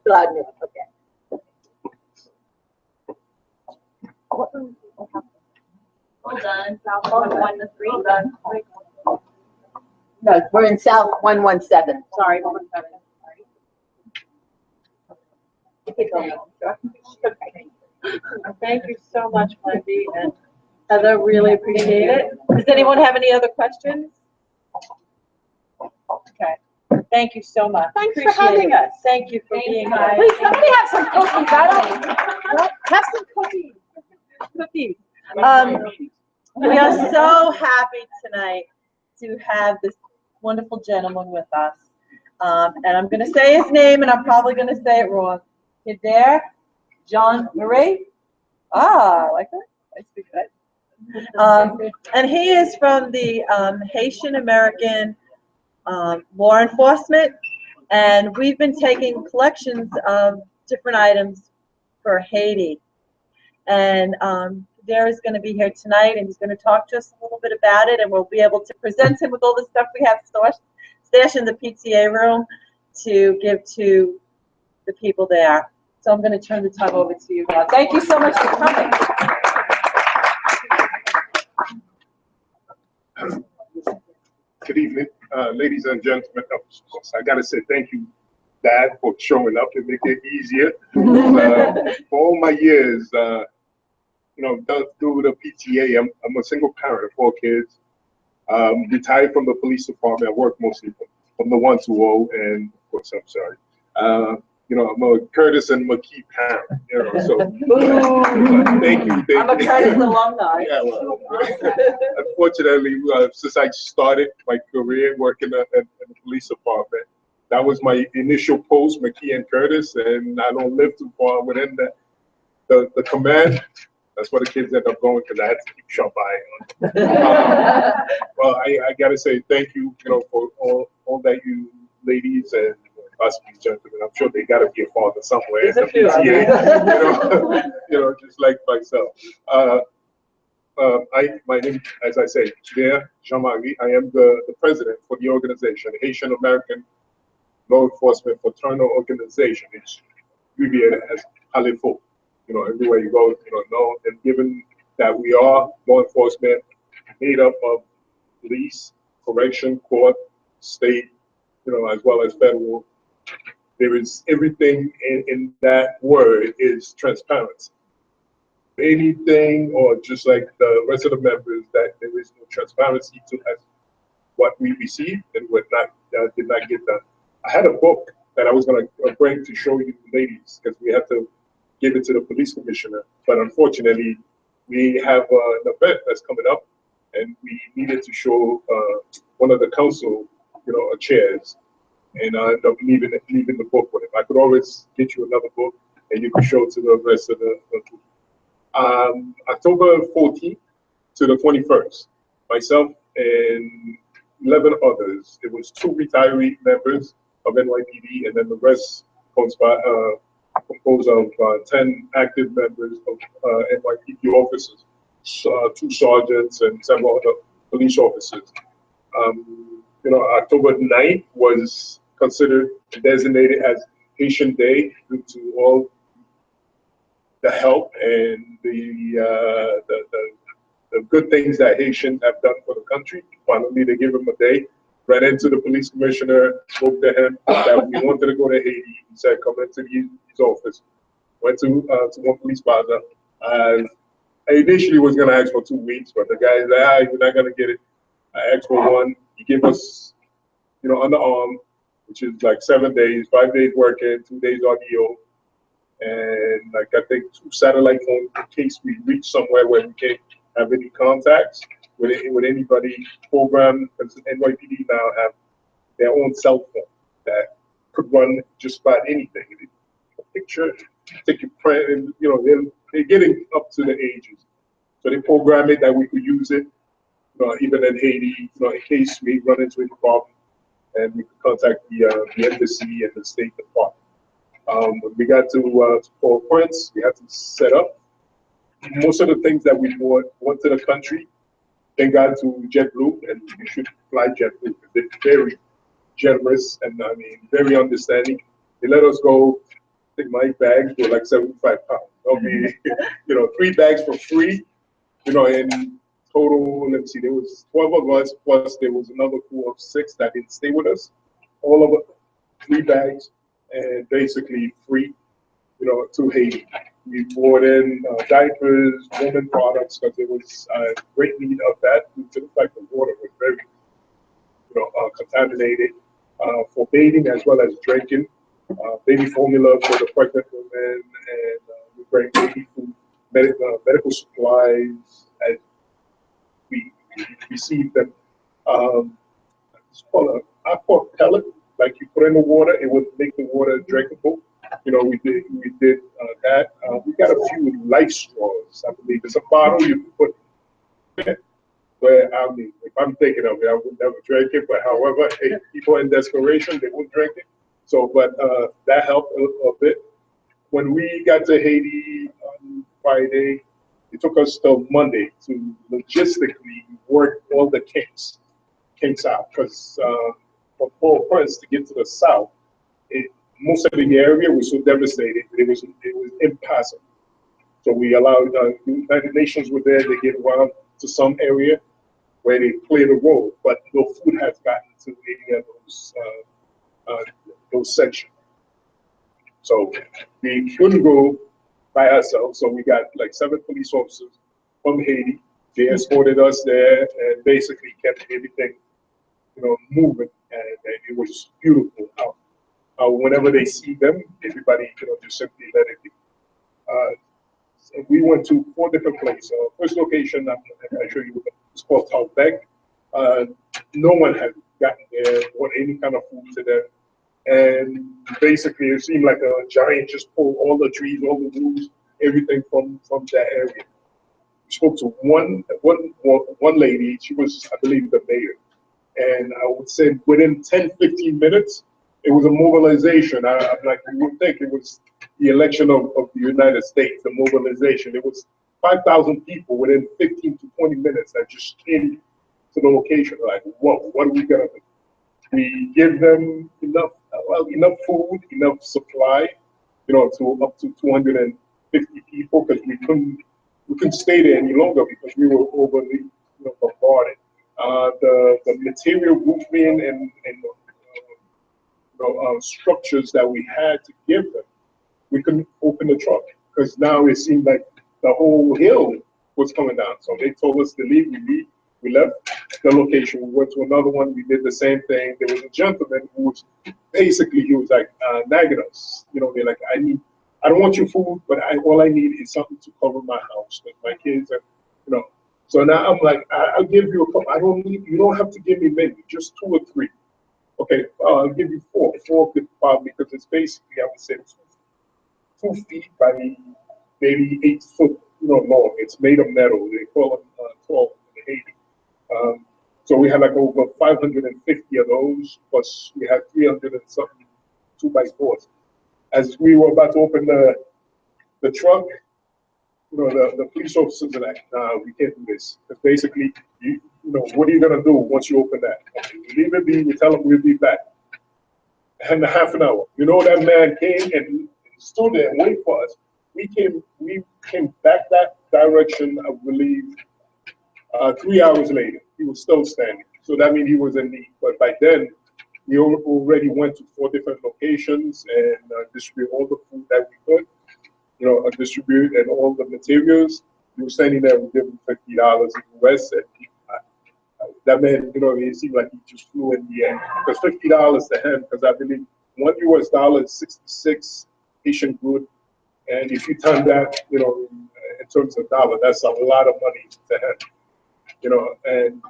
Fill out a new one, okay. Well done. South 1 to 3. Well done. No, we're in South 117. Sorry, 117. Thank you so much, Wendy and Heather, really appreciate it. Does anyone have any other questions? Okay, thank you so much. Thanks for Appreciate having it. us. Thank you for being here. Please, somebody have some cookies. Have some cookies. Cookies. We are so happy tonight to have this wonderful gentleman with us. And I'm gonna say his name, and I'm probably gonna say it wrong. You there? Jean Marie? Ah, I like that. I speak good. And he is from the Haitian American law enforcement, and we've been taking collections of different items for Haiti. And Dare is going to be here tonight, and he's going to talk to us a little bit about it, and we'll be able to present him with all the stuff we have stashed in the PTA room to give to the people there. So I'm going to turn the time over to you now. Thank you so much for coming. Good evening, ladies and gentlemen. Of course, I gotta say thank you, Dad, for showing up to make it easier. For all my years, through the PTA, I'm a single parent of 4 kids. Retired from the police department. I work mostly from the 120, and of course, I'm sorry. I'm a Curtis and McKee parent. So thank you. I'm a Curtis alumni. Yeah, well, unfortunately, since I started my career working in the police department, that was my initial post, McKee and Curtis, and I don't live too far within the command. That's where the kids end up going because I had to keep sharp eye on. Well, I gotta say thank you, for all that you ladies and us gentlemen. I'm sure they gotta be a father somewhere. There's a few. Just like myself. my name, as I say, Pierre Jean-Marie. I am the president for the organization, Haitian American Law Enforcement Fraternal Organization. It's abbreviated as HALEFO. You know, everywhere you go, know. And given that we are law enforcement made up of police, correction, court, state, as well as federal, there is everything in that word is transparency. Anything, or just like the rest of the members, that there is no transparency to us, what we received and what did not get done. I had a book that I was going to bring to show you ladies, because we have to give it to the police commissioner. But unfortunately, we have an event that's coming up, and we needed to show one of the council, chairs, and I ended up leaving the book with him. I could always get you another book, and you could show it to the rest of the group. October 14th to the 21st, myself and 11 others. It was 2 retiree members of NYPD, and then the rest composed of 10 active members of NYPD officers, 2 sergeants and several other police officers. October 9th was considered designated as Haitian Day due to all the help and the good things that Haitians have done for the country. Finally, they give him a day. Ran into the police commissioner, spoke to him that we wanted to go to Haiti. He said, come into his office. Went to one police plaza. I initially was going to ask for 2 weeks, but the guy said, you're not going to get it. I asked for 1. He gave us, underarm, which is like 7 days, 5 days working, 2 days RDO. And like I think 2 satellite phones in case we reach somewhere where we can't have any contacts with anybody programmed, because NYPD now have their own cell phone that could run just about anything. A picture, take your print, and they're getting up to the ages. So they program it that we could use it, even in Haiti, in case we run into any problem, and we could contact the embassy and the State Department. When we got to Port-au-Prince, we had to set up most of the things that we bought to the country. Thank God to JetBlue, and we should fly JetBlue. They're very generous and very understanding. They let us go. I think my bags were like 75 pounds. That'll be 3 bags for free. In total, let me see, there was 12 of us, plus there was another crew of 6 that didn't stay with us. All of us, 3 bags, and basically free, to Haiti. We brought in diapers, women products, because there was a great need of that due to the fact the water was very, contaminated for bathing as well as drinking. Baby formula for the pregnant women, and we bring baby food, medical supplies as we receive them. It's called an aqua pellet. Like you put in the water, it would make the water drinkable. We did that. We got a few life straws, I believe. It's a bottle you can put in it. Where, if I'm thinking of it, I would never drink it. But however, people in desperation, they would drink it. So, but that helped a bit. When we got to Haiti on Friday, it took us till Monday to logistically work all the kinks out. Because from Port-au-Prince to get to the south, most of the area was so devastated, it was impassable. So we allowed the United Nations were there. They get around to some area where they clear the road, but no food has gotten to any of those sections. So we couldn't go by ourselves. So we got like 7 police officers from Haiti. They escorted us there and basically kept everything, moving, and it was beautiful. Whenever they see them, everybody, just simply let it be. So we went to 4 different places. First location, I show you, it's called Talbec. No one had gotten there, brought any kind of food to them. And basically, it seemed like a giant just pulled all the trees, all the roofs, everything from that area. We spoke to one lady. She was, I believe, the mayor. And I would say within 10, 15 minutes, it was a mobilization. I'm like, you would think it was the election of the United States, the mobilization. It was 5,000 people within 15 to 20 minutes that just came to the location. Like, whoa, what are we gonna do? We give them enough, enough food, enough supply, to up to 250 people, because we couldn't stay there any longer because we were overly, bombarded. The material roofing and structures that we had to give them, we couldn't open the truck because now it seemed like the whole hill was coming down. So they told us to leave. We left the location. We went to another one. We did the same thing. There was a gentleman who was he was like nagging us. They're like, I don't want your food, but all I need is something to cover my house with my kids, and. So now I'm like, I'll give you a couple. You don't have to give me many, just 2 or 3. Okay, I'll give you 4. 4 could probably, because it's basically, I would say, 2 feet by maybe 8 foot, long. It's made of metal. They call them tall in Haiti. So we had like over 550 of those, plus we had 300 and something 2x4s. As we were about to open the truck, the police officers are like, nah, we can't do this. Because basically, what are you going to do once you open that? Okay, we leave it be, we tell them we'll be back. And in half an hour, that man came and stood there and waited for us. We came back that direction, I believe, 3 hours later. He was still standing. So that means he was in need. But by then, we already went to 4 different locations and distributed all the food that we could. Distribute and all the materials. You were standing there and giving $50 US, and that man, he seemed like he just flew in the air. Because $50 to him, because I believe $1 US is 66 Haitian good, and if you turn that, in terms of dollar, that's a lot of money to him. And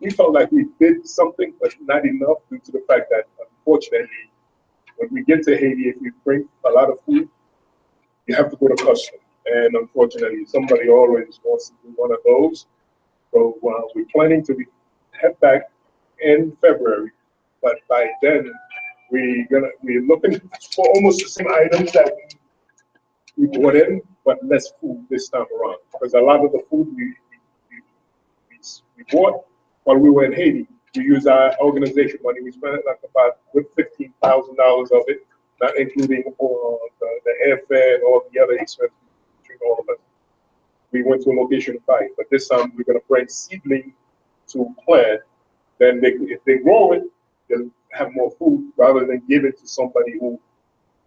we felt like we did something, but not enough due to the fact that, unfortunately, when we get to Haiti, if we bring a lot of food, you have to go to custom, and unfortunately, somebody always wants to do one of those. So we're planning to head back in February, but by then we're looking for almost the same items that we brought in, but less food this time around. Because a lot of the food we bought while we were in Haiti, we used our organization money. We spent like about $15,000 of it, not including the airfare and all the other expenses between all of us. We went to a location to buy it, but this time we're going to bring seedling to plant. Then if they grow it, they'll have more food rather than give it to somebody who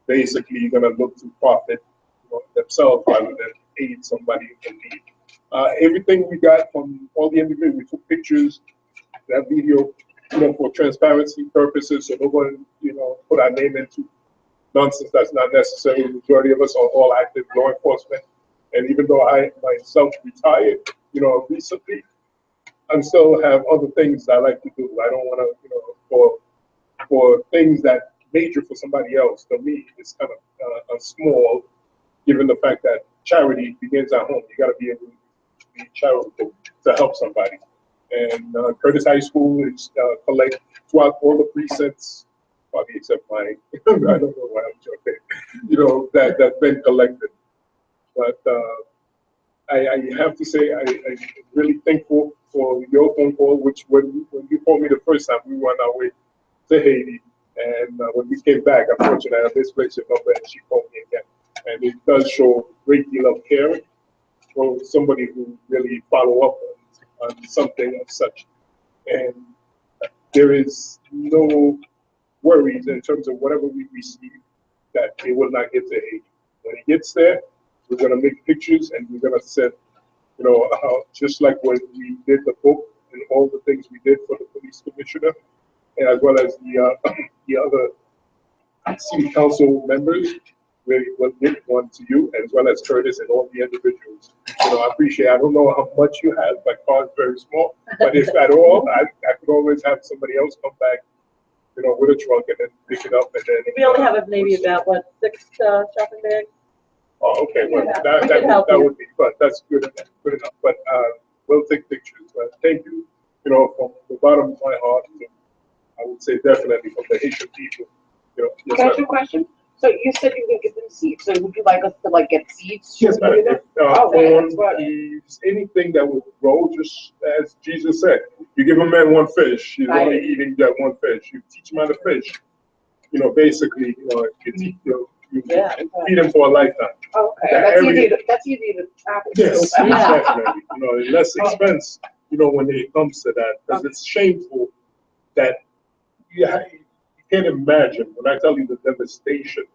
basically is going to look to profit themselves rather than aid somebody in need. Everything we got from all the individuals, we took pictures, that video, for transparency purposes, so nobody, put our name into nonsense that's not necessary. The majority of us are all active law enforcement. And even though I myself retired, recently, I still have other things I like to do. I don't want to, for things that major for somebody else, to me, it's kind of small, given the fact that charity begins at home. You got to be able to be charitable to help somebody. And Curtis High School is collect throughout all the precincts, probably except mine. I don't know why I'm joking. That's been collected. But I have to say I'm really thankful for your phone call, which when you called me the first time, we were on our way to Haiti. And when we came back, unfortunately, I misplaced your number and she called me again. And it does show a great deal of care for somebody who really follow up on something of such. And there is no worries in terms of whatever we receive that it will not get to Haiti. When it gets there, we're going to make pictures and we're going to send, just like when we did the book and all the things we did for the police commissioner, and as well as the other city council members, we'll give one to you, as well as Curtis and all the individuals. I appreciate it. I don't know how much you have, my car is very small, but if at all, I could always have somebody else come back, with a truck and then pick it up and then. We only have maybe about, 6 shopping bags? Oh, okay, well, Yeah, that would be, but that's good enough. But we'll take pictures. But thank you, from the bottom of my heart, I would say definitely from the Haitian people, Can I ask you a question? So you said you could give them seeds, so would you like us to like get seeds? Yes, ma'am. If, Okay, corn, that's what- peas, anything that will grow, just as Jesus said, you give a man one fish, he's only Right. eating that one fish. You teach him how to fish, basically, you teach, you Yeah. feed him for a lifetime. Okay, That that's area- easy to tackle. Yes, Yeah. definitely. Less expense, when it comes to that, because it's shameful that you can't imagine, when I tell you the devastation.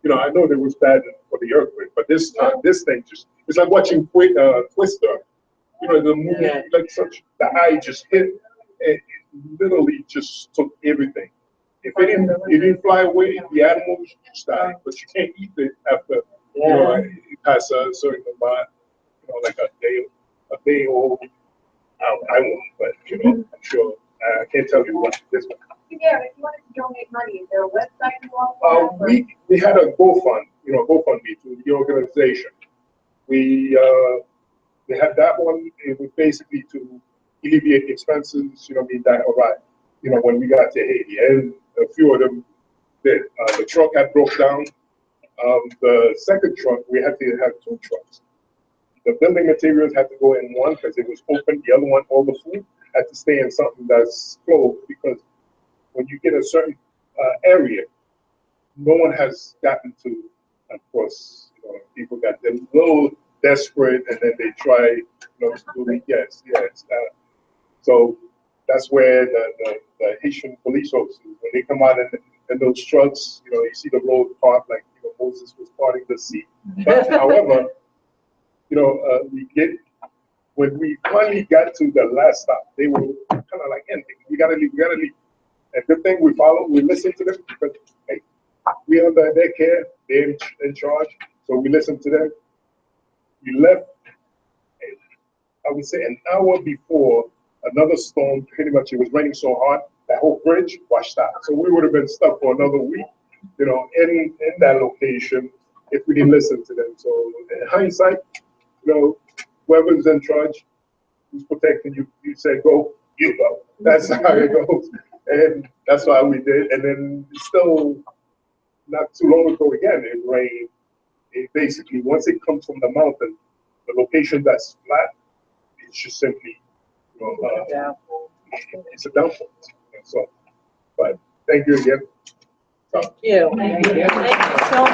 I know there was bad for the earthquake, but this time, this thing it's like watching Twister. The movie, Yeah. like the eye just hit, it literally just took everything. If it didn't fly away, the animals just died, but you can't eat it after, it past a certain amount, like a day old. I won't, but, I'm sure, I can't tell you what this one. Yeah, if you wanted to donate money, is there a website you want? We had a GoFundMe to the organization. We had that one. It was basically to alleviate expenses, that arrived, when we got to Haiti, and a few of them did. The truck had broke down. The second truck, we had to have two trucks. The building materials had to go in one because it was open. The other one, all the food had to stay in something that's closed, because when you get a certain area, no one has gotten to. Of course, people got a little desperate, and then they try, to do it. Yes. So that's where the Haitian police officers, when they come out in those trucks, you see the road part like Moses was parting the sea. But however, when we finally got to the last stop, they were kind of like, ending. We gotta leave. And good thing we listened to them, because hey, we under their care, they're in charge, so we listened to them. We left, I would say an hour before another storm, pretty much it was raining so hard, that whole bridge washed out. So we would have been stuck for another week, in that location if we didn't listen to them. So in hindsight, whoever's in charge, who's protecting you, you say go, you go. That's how it goes. And that's why we did. And then still not too long ago again, it rained. It basically, once it comes from the mountain, the location that's flat, it's just simply, it's a downfall. So, but thank you again. Thank you. Thank you so much.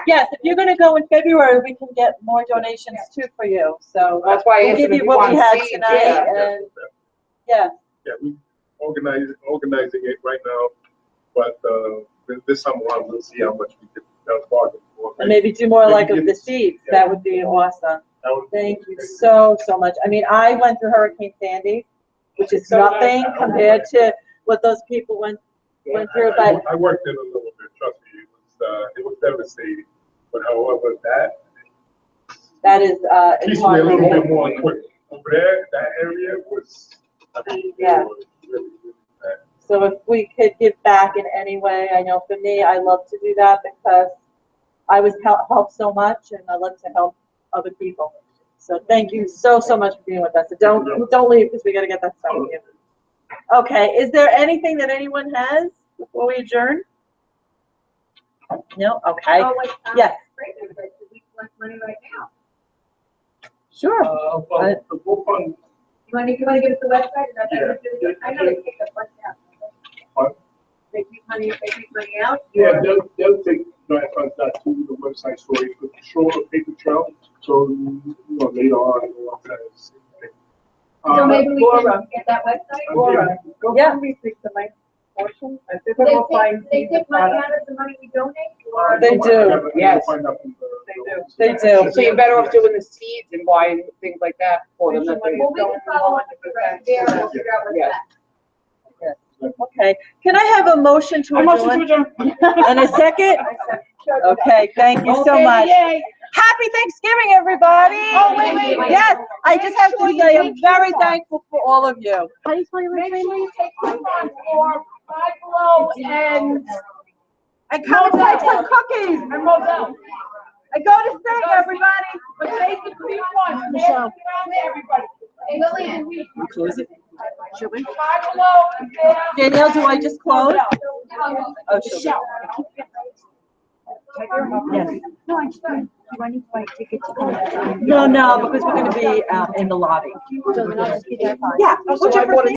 Yes, if you're gonna go in February, we can get more donations too for you, so. That's why I We'll asked give if you you what we want had seeds, tonight, yeah. and, yeah, We organizing it right now, but this summer we'll see how much we can bargain for. and maybe do more like of the Maybe seeds, yeah. that would be awesome. That would be Thank you great. so much. I mean, I went through Hurricane Sandy, which is nothing compared to what those people went through, but I worked in a little bit, trust me, it was devastating, but however, that is, keeps me a little bit important. more equipped. Over there, that area was, Yeah. it was really bad. So if we could give back in any way, I know for me, I love to do that because I was helped so much, and I love to help other people. So thank you so much for being with us. So don't leave, because we gotta get that started here. Okay, is there anything that anyone has before we adjourn? No, okay, Oh, wait, yes, great, but we collect money right now. sure. Well, the GoFundMe, You wanna give us the website? Is that better? Yeah. I know they take the money out. What? They keep money out? yeah, they'll take that to the website, so it could show a paper trail, so, later on, So maybe we can get that website? Laura, Yeah. takes the nice portion. I think They take money out of the money we donate, or? They do. Yes. They do. So you're better off doing the seeds and buying things like that for them. Well, we can follow up with the rest there, and we'll figure out what's Yes. left. Okay, can I have a motion to I motion to adjourn? adjourn. And a second? Okay, thank you so Okay, much. yay. Happy Thanksgiving, everybody! Oh, wait. Yes, I just have to say, I'm very thankful for all of you. Make sure you take coupons for Five Below and. And come and take some cookies. Mobile. And go to sing, everybody. But take the coupons, pass them around to everybody. Hey, Lily, Close it. Should we? Five Below is there. Danielle, do I just close? No, Oh, she'll be. Yes. No, I just, do I need to like take it to? No, because we're gonna be in the lobby. So then I'll just be there. Yeah. So I bought a